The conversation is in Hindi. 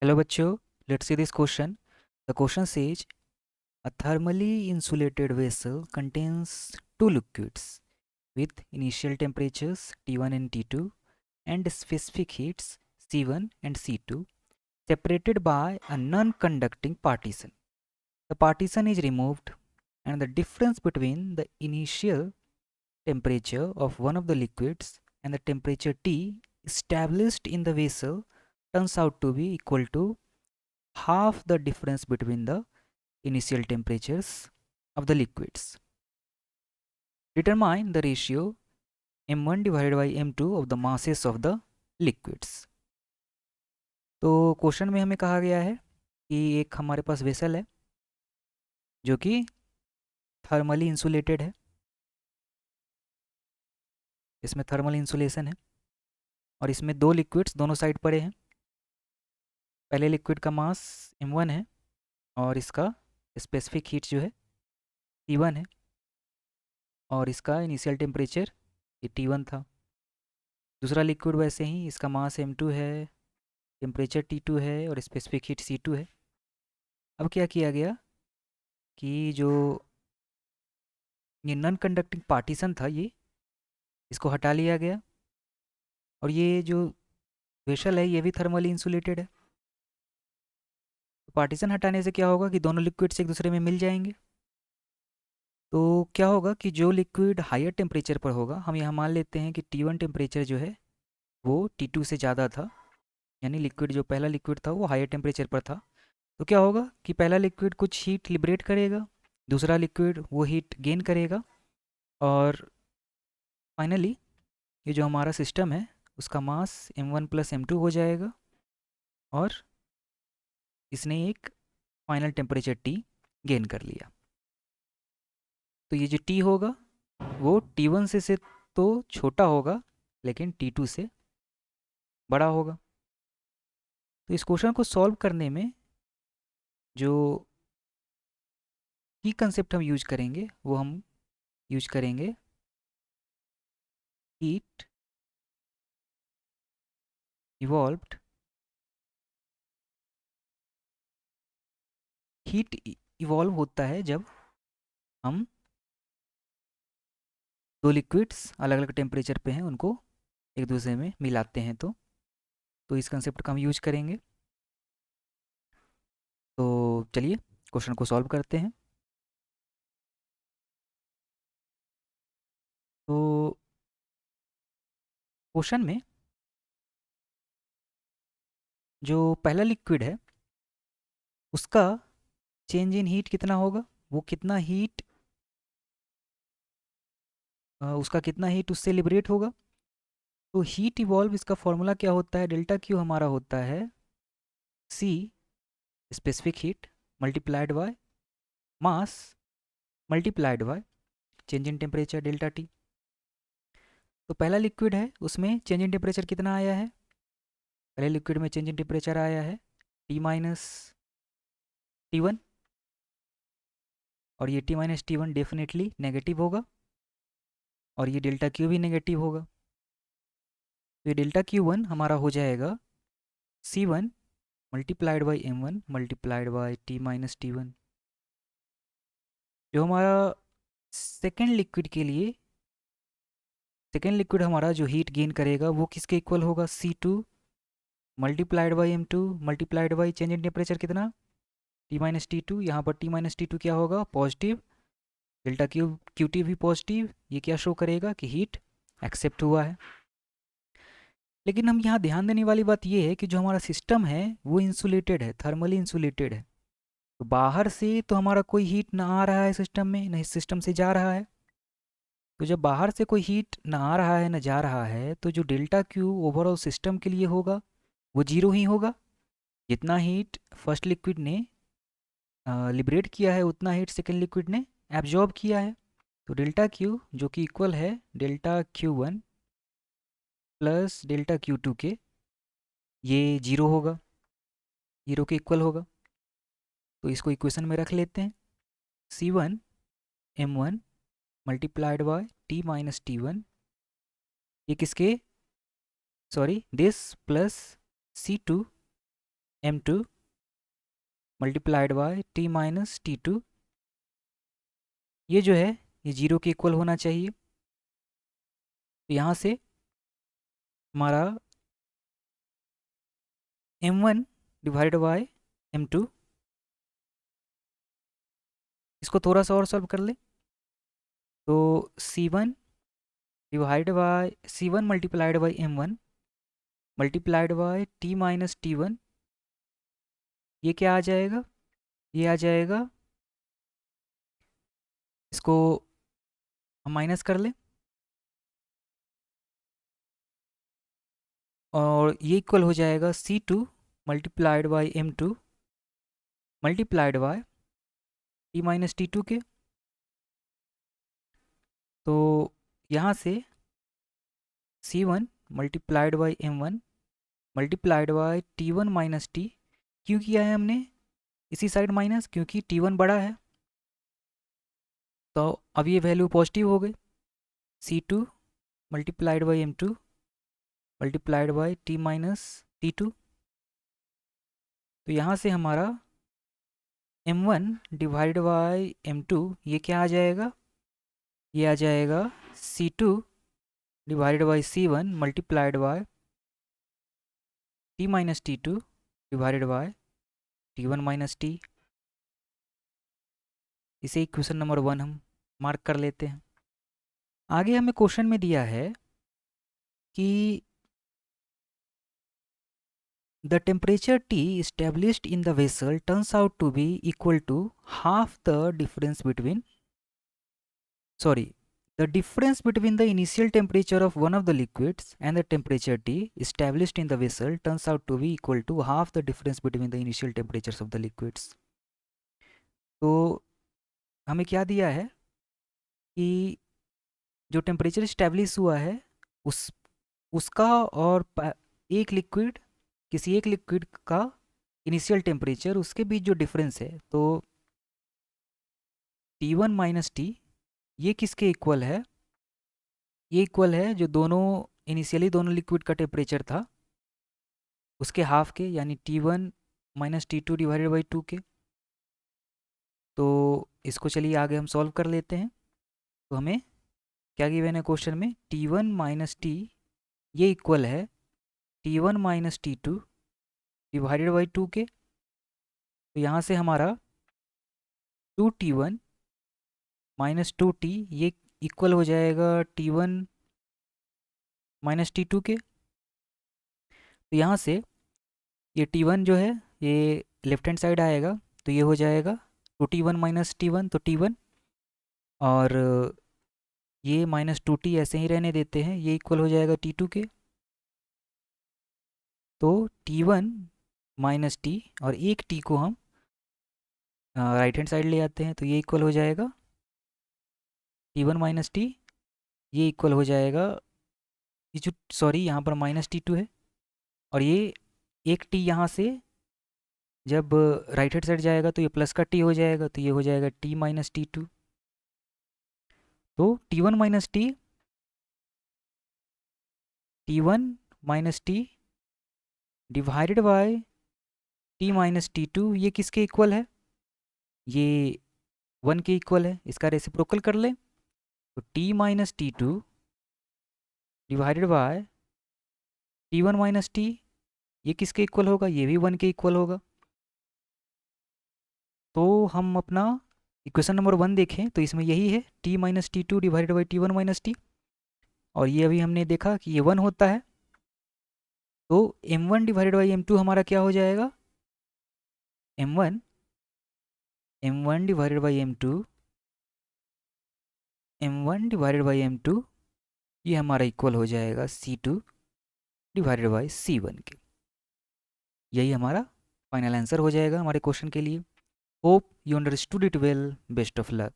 Hello bachcho, let's see this question. The question says a thermally insulated vessel contains two liquids with initial temperatures T1 and T2 and specific heats C1 and C2 separated by a non-conducting partition. The partition is removed and the difference between the initial temperature of one of the liquids and the temperature T established in the vessel turns out to be equal to half the difference between the initial temperatures of the liquids. Determine the ratio m1 divided by m2 of the masses of the liquids. तो क्वेश्चन में हमें कहा गया है कि एक हमारे पास वेसल है जो कि थर्मली इंसुलेटेड है, इसमें थर्मल इंसुलेशन है और इसमें दो लिक्विड्स दोनों साइड पड़े हैं। पहले लिक्विड का मास m1 है और इसका स्पेसिफिक हीट जो है T1 है और इसका इनिशियल टेम्परेचर ये T1 था। दूसरा लिक्विड वैसे ही इसका मास m2 है, टेम्परेचर T2 है और स्पेसिफिक हीट C2 है। अब क्या किया गया कि जो ये नॉन कंडक्टिंग पार्टीशन था ये इसको हटा लिया गया और ये जो वेसल है ये भी थर्मली इंसुलेटेड है। तो पार्टीशन हटाने से क्या होगा कि दोनों लिक्विड्स एक दूसरे में मिल जाएंगे। तो क्या होगा कि जो लिक्विड हायर टेम्परेचर पर होगा, हम यहाँ मान लेते हैं कि T1 टेम्परेचर जो है वो T2 से ज़्यादा था, यानी लिक्विड जो पहला लिक्विड था वो हायर टेम्परेचर पर था। तो क्या होगा कि पहला लिक्विड कुछ हीट लिबरेट करेगा, दूसरा लिक्विड वो हीट गेन करेगा और फाइनली ये जो हमारा सिस्टम है उसका मास m1 प्लस m2 हो जाएगा और इसने एक फाइनल टेम्परेचर T गेन कर लिया। तो ये जो T होगा वो T1 से तो छोटा होगा लेकिन T2 से बड़ा होगा। तो इस क्वेश्चन को सॉल्व करने में जो की कंसेप्ट हम यूज करेंगे वो हम यूज करेंगे हीट इवॉल्व्ड हीट इवॉल्व होता है जब हम दो लिक्विड्स अलग अलग टेम्परेचर पे हैं उनको एक दूसरे में मिलाते हैं। तो इस कंसेप्ट का हम यूज करेंगे। तो चलिए क्वेश्चन को सॉल्व करते हैं। तो क्वेश्चन में जो पहला लिक्विड है उसका चेंज इन हीट कितना होगा, वो कितना हीट उसका कितना हीट उससे लिबरेट होगा। तो हीट इवॉल्व इसका फॉर्मूला क्या होता है, डेल्टा क्यू हमारा होता है C specific heat multiplied by mass multiplied by change in temperature delta T. तो पहला लिक्विड है उसमें चेंज इन टेम्परेचर कितना आया है, पहले लिक्विड में चेंज इन टेम्परेचर आया है T-T1 और ये T-T1 डेफिनेटली नेगेटिव होगा और ये डेल्टा क्यू भी नेगेटिव होगा। तो ये डेल्टा Q1 हमारा हो जाएगा C1 multiplied by M1 multiplied by T-T1। जो हमारा सेकेंड लिक्विड के लिए सेकेंड लिक्विड हमारा जो हीट गेन करेगा वो किसके इक्वल होगा, C2 multiplied by M2 multiplied by change in temperature कितना T-T2। यहाँ पर T-T2 क्या होगा, पॉजिटिव, डेल्टा क्यू टी भी पॉजिटिव। ये क्या शो करेगा कि हीट एक्सेप्ट हुआ है। लेकिन हम यहाँ ध्यान देने वाली बात ये है कि जो हमारा सिस्टम है वो इंसुलेटेड है, थर्मली इंसुलेटेड है। तो बाहर से तो हमारा कोई हीट ना आ रहा है सिस्टम में, ना इस सिस्टम से जा रहा है। तो जब बाहर से कोई हीट ना आ रहा है ना जा रहा है तो जो डेल्टा क्यू ओवरऑल सिस्टम के लिए होगा वो जीरो ही होगा। जितना हीट फर्स्ट लिक्विड ने लिबरेट किया है उतना हीट सेकेंड लिक्विड ने एब्जॉर्ब किया है। तो डेल्टा क्यू जो कि इक्वल है delta Q1 plus delta Q2 के, ये जीरो होगा, जीरो के इक्वल होगा। तो इसको इक्वेशन में रख लेते हैं। C1 M1 multiplied by T-T1, ये किसके, sorry this plus C2 M2 multiplied by T minus T2, ये जो है ये 0 के इक्वल होना चाहिए। तो यहाँ से हमारा M1 डिवाइड बाय M2, इसको थोड़ा सा और सॉल्व कर ले तो C1 divide by C1 multiplied by M1 multiplied by T minus T1, ये क्या आ जाएगा, ये आ जाएगा, इसको हम माइनस कर लें और ये इक्वल हो जाएगा C2 multiplied by M2 multiplied by T minus T2 के। तो यहाँ से C1 multiplied by M1 multiplied by T1 minus T, क्यों किया है हमने इसी साइड माइनस, क्योंकि T1 बड़ा है। तो अब ये वैल्यू पॉजिटिव हो गई, C2 multiplied by M2 multiplied by T minus T2। तो यहाँ से हमारा M1 डिवाइड बाय M2, ये क्या आ जाएगा, ये आ जाएगा C2 divide by C1 multiplied by T minus T2 divided by T1 minus T। इसे क्वेश्चन नंबर 1 हम मार्क कर लेते हैं। आगे हमें क्वेश्चन में दिया है कि the temperature T established in the vessel turns out to be equal to half the difference between the difference between the initial temperature of one of the liquids and the temperature T established in the vessel turns out to be equal to half the difference between the initial temperatures of the liquids। तो हमें क्या दिया है कि जो टेम्परेचर इस्टेब्लिश हुआ है उस उसका और एक लिक्विड, किसी एक लिक्विड का इनिशियल टेम्परेचर, उसके बीच जो डिफरेंस है, तो T1 माइनस T ये किसके इक्वल है, ये इक्वल है जो दोनों इनिशियली दोनों लिक्विड का टेम्परेचर था उसके हाफ के, यानी T1 minus T2 divided by 2 के। तो इसको चलिए आगे हम सॉल्व कर लेते हैं। तो हमें क्या गिवन है क्वेश्चन में, T1 माइनस T ये इक्वल है T1 minus T2 divided by 2 के। तो यहाँ से हमारा 2T1 माइनस 2T ये इक्वल हो जाएगा T1 माइनस T2 के। तो यहाँ से ये T1 जो है ये लेफ्ट हैंड साइड आएगा, तो ये हो जाएगा 2T1 माइनस T1, तो T1 और ये माइनस 2T ऐसे ही रहने देते हैं, ये इक्वल हो जाएगा T2 के। तो T1 माइनस T और एक T को हम राइट हैंड साइड ले आते हैं, तो ये इक्वल हो जाएगा T1 माइनस T, ये इक्वल हो जाएगा, ये जो सॉरी यहाँ पर माइनस T2 है और ये एक T यहाँ से जब राइट हैंड साइड जाएगा तो ये प्लस का T हो जाएगा, तो ये हो जाएगा T माइनस T2। तो T1 minus T, T1 minus T divided by T minus T2, ये किसके इक्वल है, ये 1 के इक्वल है। इसका रेसिप्रोकल कर ले तो T minus T2 divided by T1 minus T, ये किसके इक्वल होगा, ये भी 1 के इक्वल होगा। तो हम अपना इक्वेशन नंबर 1 देखें तो इसमें यही है T minus T2 divided by T1 minus T, और ये अभी हमने देखा कि ये 1 होता है। तो M1 डिवाइडेड बाई M2 हमारा क्या हो जाएगा, M1 divided by M2, M1 divided by M2 ये हमारा इक्वल हो जाएगा C2 डिवाइडेड बाई C1 के। यही हमारा फाइनल आंसर हो जाएगा हमारे क्वेश्चन के लिए। Hope you understood it well, best of luck.